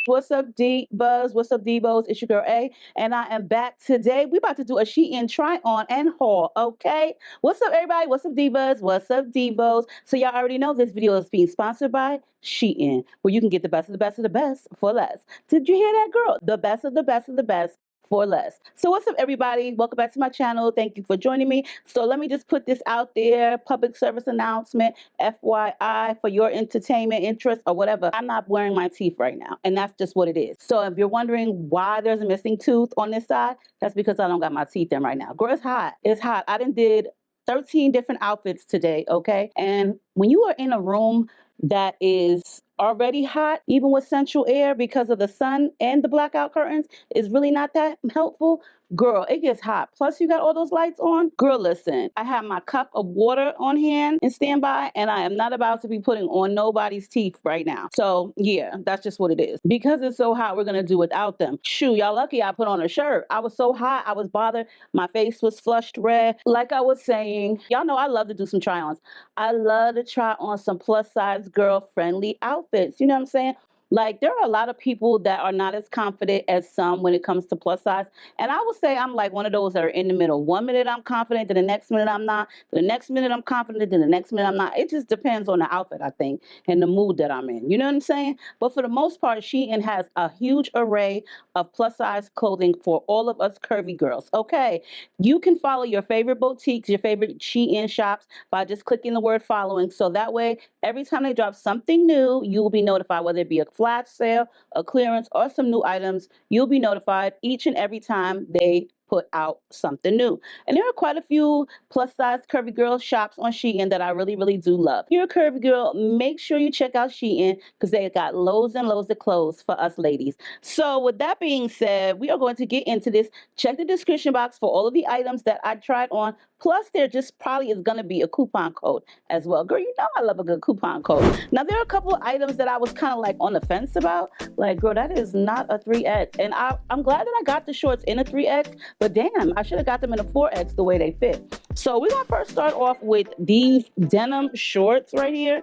What's up, D Buzz? What's up, D-Bos? It's your girl A, and I am back today. We about to do a SHEIN try on and haul, okay? What's up, everybody? What's up, D Buzz? What's up, D-Bos? So y'all already know this video is being sponsored by SHEIN, where you can get the best of the best of the best for less. Did you hear that, girl? The best of the best of the best for less. So what's up, everybody? Welcome back to my channel. Thank you for joining me. So let me just put this out there, public service announcement, FYI, for your entertainment interest or whatever. I'm not wearing my teeth right now, and that's just what it is. So if you're wondering why there's a missing tooth on this side, that's because I don't got my teeth in right now. Girl, it's hot. It's hot. I did 13 different outfits today, okay? And when you are in a room that is already hot, even with central air because of the sun and the blackout curtains, is really not that helpful. Girl, it gets hot. Plus, you got all those lights on. Girl, listen, I have my cup of water on hand and standby, and I am not about to be putting on nobody's teeth right now. So, yeah, that's just what it is. Because it's so hot, we're going to do without them. Shoo, y'all lucky I put on a shirt. I was so hot, I was bothered. My face was flushed red. Like I was saying, y'all know I love to do some try-ons. I love to try on some plus-size girl-friendly outfits. You know what I'm saying? Like, there are a lot of people that are not as confident as some when it comes to plus size. And I would say I'm like one of those that are in the middle. 1 minute I'm confident, then the next minute I'm not. The next minute I'm confident, then the next minute I'm not. It just depends on the outfit, I think, and the mood that I'm in. You know what I'm saying? But for the most part, SHEIN has a huge array of plus size clothing for all of us curvy girls. Okay, you can follow your favorite boutiques, your favorite SHEIN shops by just clicking the word following. So that way, every time they drop something new, you will be notified, whether it be a flash sale, a clearance, or some new items. You'll be notified each and every time they put out something new. And there are quite a few plus size curvy girl shops on SHEIN that I really, really do love. If you're a curvy girl, make sure you check out SHEIN because they got loads and loads of clothes for us ladies. So with that being said, we are going to get into this. Check the description box for all of the items that I tried on. Plus, there just probably is going to be a coupon code as well. Girl, you know I love a good coupon code. Now, there are a couple of items that I was kind of like on the fence about. Like, girl, that is not a 3X. And I'm glad that I got the shorts in a 3X. But damn, I should have got them in a 4X the way they fit. So we're going to first start off with these denim shorts right here.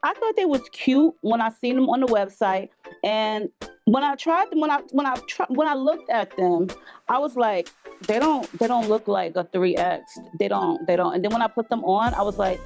I thought they was cute when I seen them on the website. And when I tried them, when I looked at them, I was like, they don't look like a 3X. They don't. And then when I put them on, I was like,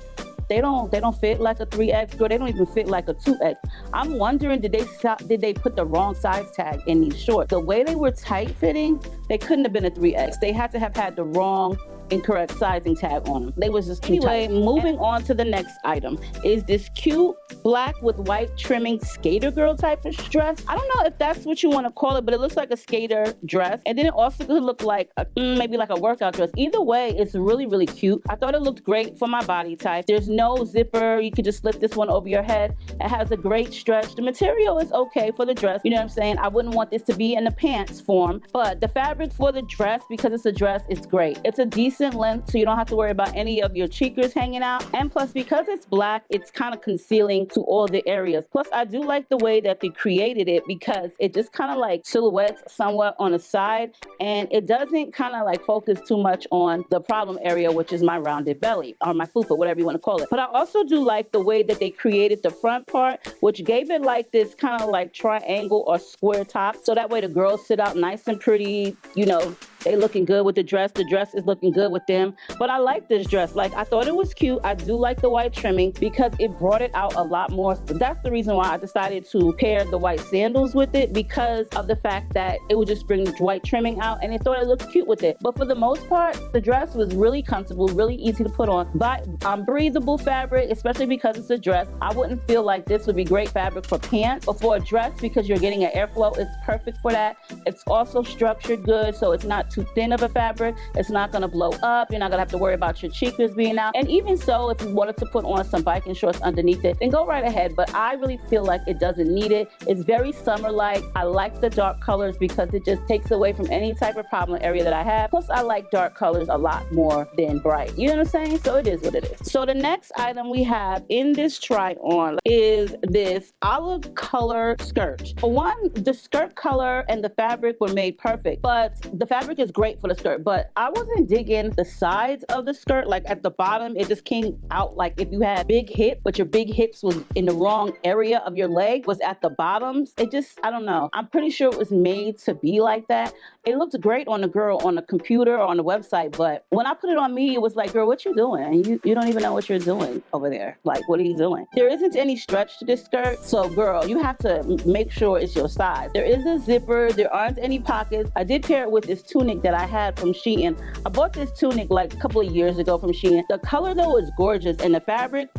they don't fit like a 3X, girl. They don't even fit like a 2X. I'm wondering, did they put the wrong size tag in these shorts? The way they were tight fitting, they couldn't have been a 3X. They had to have had the wrong incorrect sizing tag on them. They was just too tight. Moving on to the next item is this cute black with white trimming skater girl type of dress. I don't know if that's what you want to call it, but it looks like a skater dress. And then it also could look like maybe like a workout dress. Either way, it's really, really cute. I thought it looked great for my body type. There's no zipper. You could just slip this one over your head. It has a great stretch. The material is okay for the dress. You know what I'm saying? I wouldn't want this to be in the pants form, but the fabric for the dress, because it's a dress, it's great. It's a decent length, so you don't have to worry about any of your cheekers hanging out. And plus, because it's black, it's kind of concealing to all the areas. Plus, I do like the way that they created it because it just kind of like silhouettes somewhat on the side, and it doesn't kind of like focus too much on the problem area, which is my rounded belly or my fupa, whatever you want to call it. But I also do like the way that they created the front part, which gave it like this kind of like triangle or square top, so that way the girls sit out nice and pretty. You know, they looking good with the dress is looking good with them. But I like this dress. Like, I thought it was cute. I do like the white trimming because it brought it out a lot more. That's the reason why I decided to pair the white sandals with it, because of the fact that it would just bring the white trimming out, and I thought it looked cute with it. But for the most part, the dress was really comfortable, really easy to put on. But breathable fabric, especially because it's a dress. I wouldn't feel like this would be great fabric for pants, but for a dress, because you're getting an airflow, it's perfect for that. It's also structured good, so it's not too thin of a fabric. It's not going to blow up. You're not going to have to worry about your cheekers being out. And even so, if you wanted to put on some biking shorts underneath it, then go right ahead. But I really feel like it doesn't need it. It's very summer-like. I like the dark colors because it just takes away from any type of problem area that I have. Plus, I like dark colors a lot more than bright. You know what I'm saying? So it is what it is. So the next item we have in this try-on is this olive color skirt. For one, the skirt color and the fabric were made perfect, but the fabric is is great for the skirt, but I wasn't digging the sides of the skirt. Like at the bottom, it just came out like if you had big hip, but your big hips was in the wrong area of your leg, was at the bottoms. It just, I don't know. I'm pretty sure it was made to be like that. It looked great on the girl on the computer or on the website, but when I put it on me, it was like, girl, what you doing? You don't even know what you're doing over there. Like, what are you doing? There isn't any stretch to this skirt, so girl, you have to make sure it's your size. There is a zipper. There aren't any pockets. I did pair it with this tunic that I had from SHEIN. I bought this tunic like a couple of years ago from SHEIN. The color though is gorgeous, and the fabric,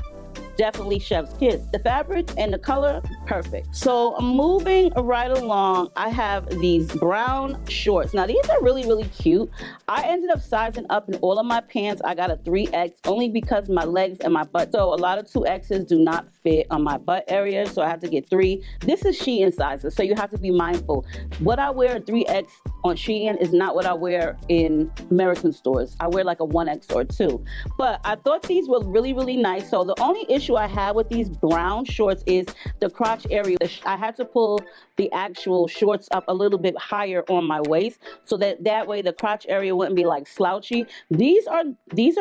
definitely chef's kiss. The fabric and the color, perfect. So I'm moving right along. I have these brown shorts. Now these are really, really cute. I ended up sizing up in all of my pants. I got a 3X only because my legs and my butt. So a lot of 2Xs do not fit on my butt area. So I have to get 3. This is SHEIN sizes. So you have to be mindful. What I wear 3X on SHEIN is not what I wear in American stores. I wear like a 1X or 2. But I thought these were really, really nice. So the only issue I have with these brown shorts is the crotch area. I had to pull the actual shorts up a little bit higher on my waist so that way the crotch area wouldn't be like slouchy. These are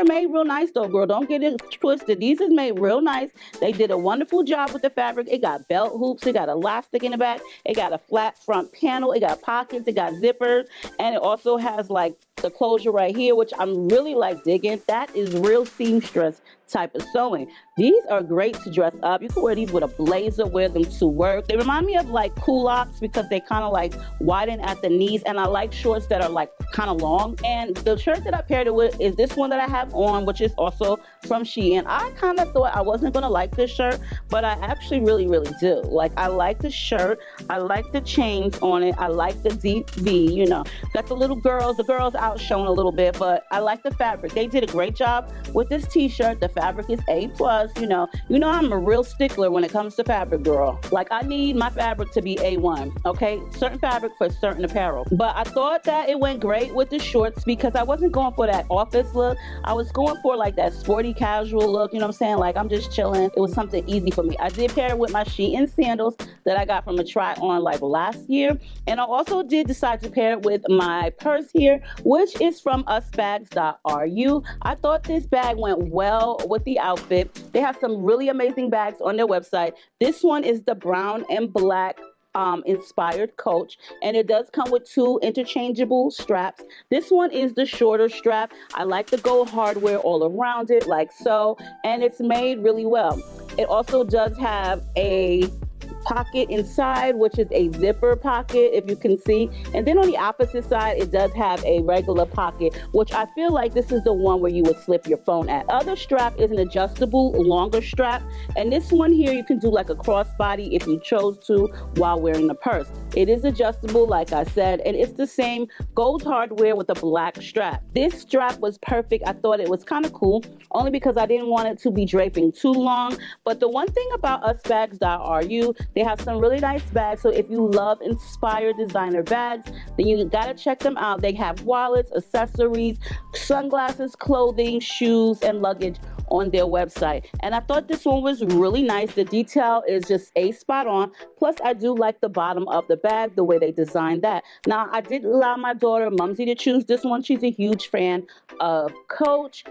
made real nice though, girl. Don't get it twisted. These is made real nice. They did a wonderful job with the fabric. It got belt hoops. It got elastic in the back. It got a flat front panel. It got pockets. It got zippers. And it also has like the closure right here, which I'm really like digging. That is real seamstress type of sewing. These are great to dress up. You can wear these with a blazer, wear them to work. They remind me of like culottes because they kind of like widen at the knees, and I like shorts that are like kind of long. And the shirt that I paired it with is this one that I have on, which is also from SHEIN. I kind of thought I wasn't gonna like this shirt, but I actually really, really do. Like, I like the shirt. I like the chains on it. I like the deep V, you know. Got the girls out showing a little bit, but I like the fabric. They did a great job with this t-shirt. The fabric is A+, you know I'm a real stickler when it comes to fabric, girl. Like, I need my fabric to be A1, okay? Certain fabric for certain apparel. But I thought that it went great with the shorts because I wasn't going for that office look. I was going for like that sporty casual look, you know what I'm saying? Like, I'm just chilling. It was something easy for me. I did pair it with my SHEIN sandals that I got from a try on like last year. And I also did decide to pair it with my purse here, which is from usbags.ru. I thought this bag went well with the outfit. They have some really amazing bags on their website. This one is the brown and black inspired coach, and it does come with 2 interchangeable straps. This one is the shorter strap. I like the gold hardware all around it, like so, and it's made really well. It also does have a pocket inside, which is a zipper pocket, if you can see. And then on the opposite side, it does have a regular pocket, which I feel like this is the one where you would slip your phone at. Other strap is an adjustable, longer strap. And this one here, you can do like a crossbody if you chose to while wearing the purse. It is adjustable, like I said, and it's the same gold hardware with a black strap. This strap was perfect. I thought it was kind of cool, only because I didn't want it to be draping too long. But the one thing about usbags.ru, they have some really nice bags. So if you love inspired designer bags, then you gotta check them out. They have wallets, accessories, sunglasses, clothing, shoes, and luggage on their website. And I thought this one was really nice. The detail is just spot on. Plus, I do like the bottom of the bag, the way they designed that. Now, I did allow my daughter, Mumsy, to choose this one. She's a huge fan of Coach.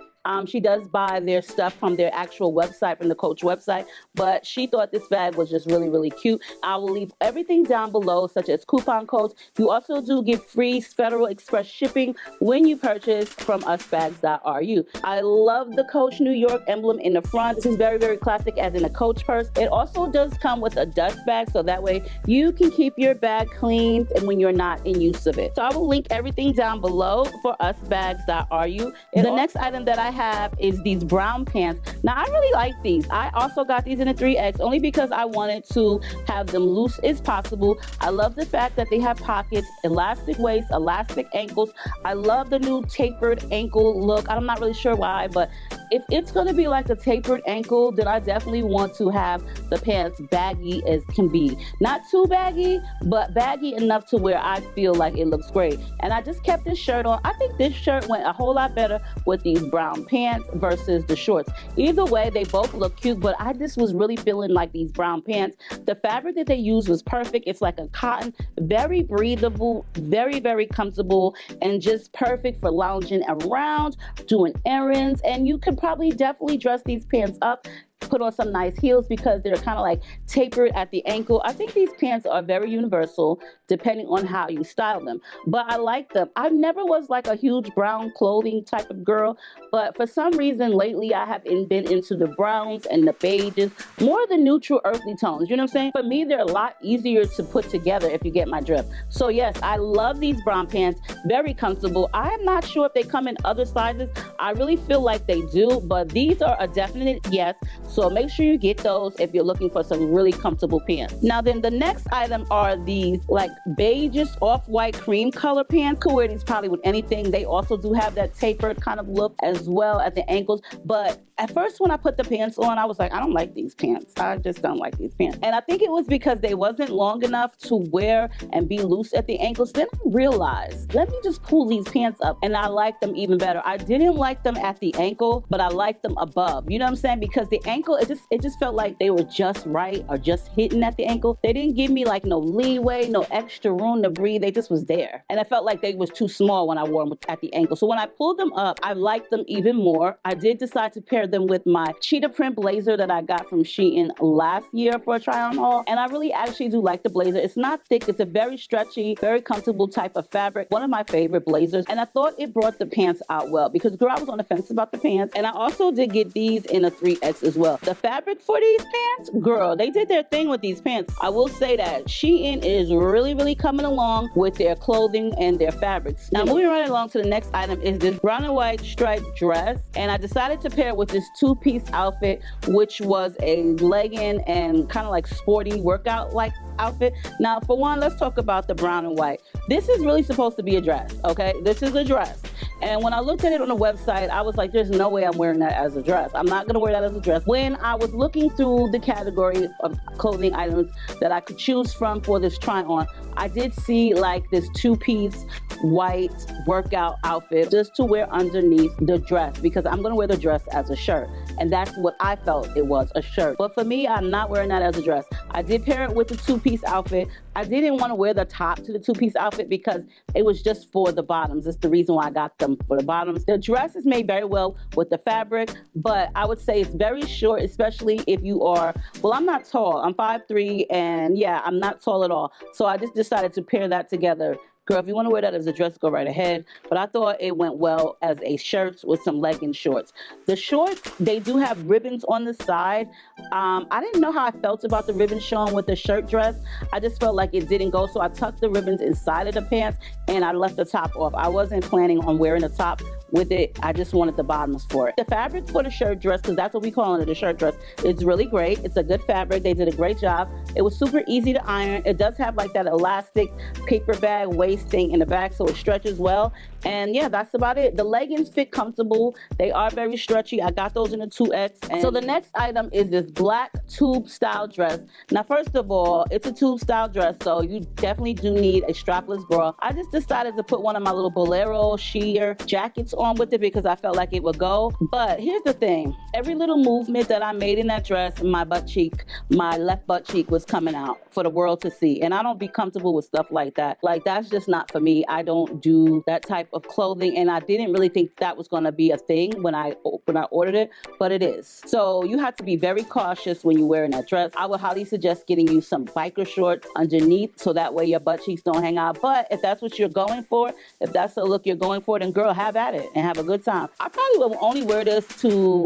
She does buy their stuff from their actual website, from the Coach website, but she thought this bag was just really, really cute. I will leave everything down below, such as coupon codes. You also do get free Federal Express shipping when you purchase from usbags.ru. I love the Coach New York emblem in the front. This is very, very classic, as in a Coach purse. It also does come with a dust bag, so that way you can keep your bag clean and when you're not in use of it. So I will link everything down below for usbags.ru. The next item that I have is these brown pants. Now, I really like these. I also got these in a 3X only because I wanted to have them loose as possible. I love the fact that they have pockets, elastic waist, elastic ankles. I love the new tapered ankle look. I'm not really sure why, but if it's going to be like a tapered ankle, then I definitely want to have the pants baggy as can be. Not too baggy, but baggy enough to where I feel like it looks great. And I just kept this shirt on. I think this shirt went a whole lot better with these brown pants versus the shorts. Either way, they both look cute, but I just was really feeling like these brown pants. The fabric that they used was perfect. It's like a cotton, very breathable, very, very comfortable, and just perfect for lounging around, doing errands. And you could probably definitely dress these pants up, put on some nice heels because they're kind of like tapered at the ankle. I think these pants are very universal depending on how you style them, but I like them. I never was like a huge brown clothing type of girl, but for some reason lately I have been into the browns and the beiges, more the neutral earthly tones, you know what I'm saying? For me, they're a lot easier to put together if you get my drift. So yes, I love these brown pants, very comfortable. I'm not sure if they come in other sizes. I really feel like they do, but these are a definite yes. So make sure you get those if you're looking for some really comfortable pants. Now then, the next item are these like beiges off-white cream color pants. Could wear these probably with anything. They also do have that tapered kind of look as well at the ankles. But at first when I put the pants on, I was like, I don't like these pants. I just don't like these pants. And I think it was because they wasn't long enough to wear and be loose at the ankles. Then I realized, let me just pull these pants up, and I like them even better. I didn't like them at the ankle, but I like them above. You know what I'm saying? Because the ankle, it just felt like they were just right or just hitting at the ankle. They didn't give me like no leeway, no extra room to breathe. They just was there. And I felt like they was too small when I wore them at the ankle. So when I pulled them up, I liked them even more. I did decide to pair them with my cheetah print blazer that I got from SHEIN last year for a try on haul. And I really actually do like the blazer. It's not thick. It's a very stretchy, very comfortable type of fabric. One of my favorite blazers. And I thought it brought the pants out well because girl, I was on the fence about the pants. And I also did get these in a 3X as well. The fabric for these pants, girl, they did their thing with these pants. I will say that SHEIN is really, really coming along with their clothing and their fabrics. Now moving right along to the next item is this brown and white striped dress. And I decided to pair it with this two-piece outfit, which was a legging and kind of like sporty workout like outfit. Now for one, let's talk about the brown and white. This is really supposed to be a dress, okay? This is a dress. And when I looked at it on the website, I was like, there's no way I'm wearing that as a dress. I'm not gonna wear that as a dress. When I was looking through the category of clothing items that I could choose from for this try on, I did see like this two-piece white workout outfit just to wear underneath the dress because I'm gonna wear the dress as a shirt. And that's what I felt it was, a shirt. But for me, I'm not wearing that as a dress. I did pair it with the two-piece outfit. I didn't want to wear the top to the two-piece outfit because it was just for the bottoms. That's the reason why I got them for the bottoms. The dress is made very well with the fabric, but I would say it's very short, especially if you are, well, I'm not tall. I'm 5'3", and yeah, I'm not tall at all. So I just decided to pair that together. Girl, if you want to wear that as a dress, go right ahead. But I thought it went well as a shirt with some legging shorts. The shorts, they do have ribbons on the side. I didn't know how I felt about the ribbons showing with the shirt dress. I just felt like it didn't go, so I tucked the ribbons inside of the pants and I left the top off. I wasn't planning on wearing the top with it. I just wanted the bottoms for it. The fabric for the shirt dress, because that's what we call it, the shirt dress, it's really great. It's a good fabric. They did a great job. It was super easy to iron. It does have like that elastic paper bag waist thing in the back, so it stretches well. And yeah, that's about it. The leggings fit comfortable. They are very stretchy. I got those in a 2X. And so the next item is this black tube style dress. Now, first of all, it's a tube style dress, so you definitely do need a strapless bra. I just decided to put one of my little bolero sheer jackets on with it because I felt like it would go. But here's the thing. Every little movement that I made in that dress, my butt cheek, my left butt cheek was coming out for the world to see. And I don't be comfortable with stuff like that. Like, that's just not for me. I don't do that type of clothing, and I didn't really think that was going to be a thing when I ordered it, but it is. So you have to be very cautious when you're wearing that dress. I would highly suggest getting you some biker shorts underneath so that way your butt cheeks don't hang out. But if that's what you're going for, if that's the look you're going for, then girl, have at it and have a good time. I probably will only wear this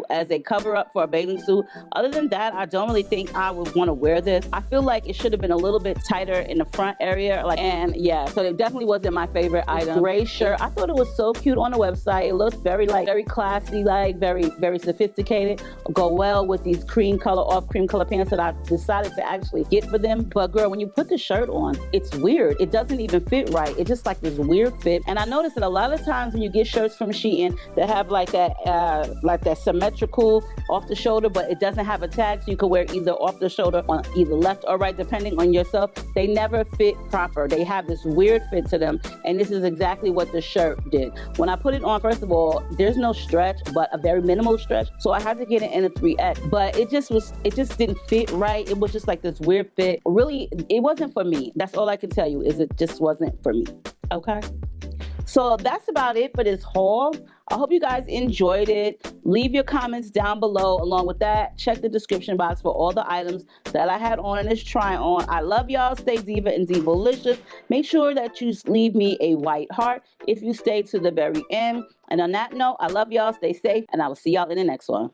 as a cover up for a bathing suit. Other than that, I don't really think I would want to wear this. I feel like it should have been a little bit tighter in the front area, and yeah, so they definitely definitely wasn't my favorite item. Gray shirt. I thought it was so cute on the website. It looks very classy, very sophisticated. Go well with these cream color pants that I decided to actually get for them. But girl, when you put the shirt on, it's weird. It doesn't even fit right. It's just like this weird fit. And I noticed that a lot of times when you get shirts from SHEIN that have like that symmetrical off the shoulder, but it doesn't have a tag, so you can wear either off the shoulder on either left or right, depending on yourself. They never fit proper. They have this weird fit to them, and this is exactly what the shirt did. When I put it on, first of all, there's no stretch, but a very minimal stretch, so I had to get it in a 3X. But it just didn't fit right. It was just like this weird fit. Really, it wasn't for me. That's all I can tell you, is it just wasn't for me. Okay. So that's about it for this haul. I hope you guys enjoyed it. Leave your comments down below. Along with that, check the description box for all the items that I had on in this try on. I love y'all. Stay diva and divalicious. Make sure that you leave me a white heart if you stay to the very end. And on that note, I love y'all. Stay safe, and I will see y'all in the next one.